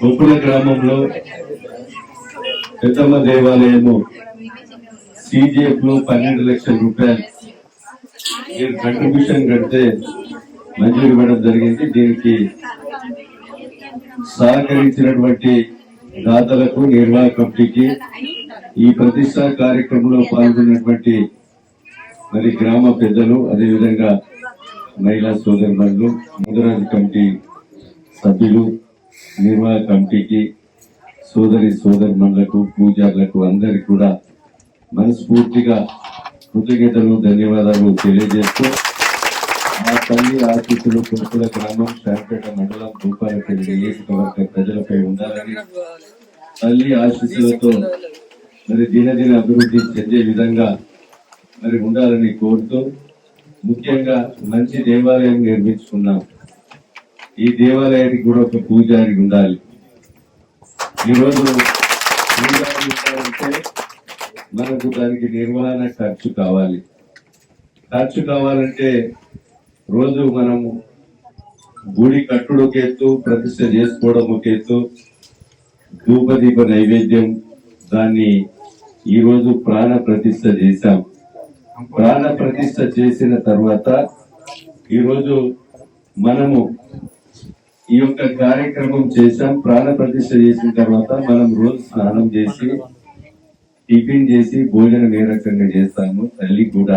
కొప్పుల గ్రామంలో పెద్దమ్మ దేవాలయము CGF లో 12 లక్షల రూపాయలు మీరు కంట్రిబ్యూషన్ కడితే మంజూరు ఇవ్వడం జరిగింది. దీనికి సహకరించినటువంటి దాతలకు, నిర్వాహక కమిటీకి, ఈ ప్రతిష్ట కార్యక్రమంలో పాల్గొన్నటువంటి మరి గ్రామ పెద్దలు, అదేవిధంగా మహిళా సోదరులు, ముదరాజు కమిటీ సభ్యులు, నిర్వాహక కమిటీకి, సోదరులకు, పూజారులకు అందరికి కూడా మనస్ఫూర్తిగా కృతజ్ఞతలు, ధన్యవాదాలు తెలియజేస్తూ మా తల్లి ఆశీస్సులు కొడుకుల గ్రామం, శాంపేట మండలం, భూపాలపల్లి నియోజకవర్గ ప్రజలపై ఉండాలని, తల్లి ఆశీస్సులతో మరి దినదిన అభివృద్ధి చెందే విధంగా మరి ఉండాలని కోరుతూ, ముఖ్యంగా మంచి దేవాలయం నిర్మించుకున్నాం. ఈ దేవాలయానికి కూడా ఒక పూజారి ఉండాలి. ఈరోజు పూజారి ఉండాలంటే మనకు దానికి నిర్వహణ ఖర్చు కావాలంటే రోజు మనము గుడి కట్టుడు ఒక ఎత్తు, ప్రతిష్ట చేసుకోవడం ఒక ఎత్తు, ధూపదీప నైవేద్యం, దాన్ని ఈరోజు ప్రాణ ప్రతిష్ట చేశాం. ప్రాణ ప్రతిష్ట చేసిన తర్వాత ఈరోజు మనము ఈ యొక్క కార్యక్రమం చేశాం. ప్రాణ ప్రతిష్ట చేసిన తర్వాత మనం రోజు స్నానం చేసి, టిఫిన్ చేసి, భోజనం ఏ రకంగా చేస్తాము, తల్లి కూడా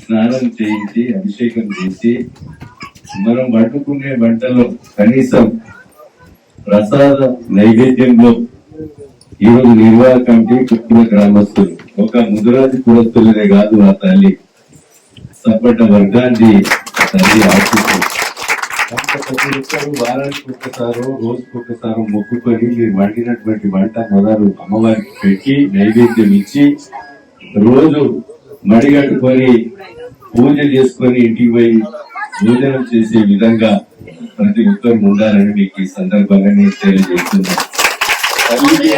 స్నానం చేయించి, అభిషేకం చేసి, మనం వండుకునే వంటలో కనీసం ప్రసాద నైవేద్యంలో ఈరోజు నిర్వాహక కమిటీ, కుక్కుల గ్రామస్తులు, ఒక ముదురాజు కులస్తులనే కాదు, ఆ తల్లి సపట వర్గాన్ని తల్లి ఆశిస్తుంది. ప్రతి ఒక్కరు వారానికి ఒక్కసారో రోజుకి ఒక్కసారో మొక్కుకొని మీరు వండినటువంటి వంట మొదలు అమ్మవారికి పెట్టి నైవేద్యం ఇచ్చి రోజు మడిగట్టుకొని పూజ చేసుకొని ఇంటికి పోయి భోజనం చేసే విధంగా ప్రతి ఒక్కరు ఉండాలని మీకు ఈ సందర్భంగా నేను తెలియజేస్తున్నాను. తల్లికి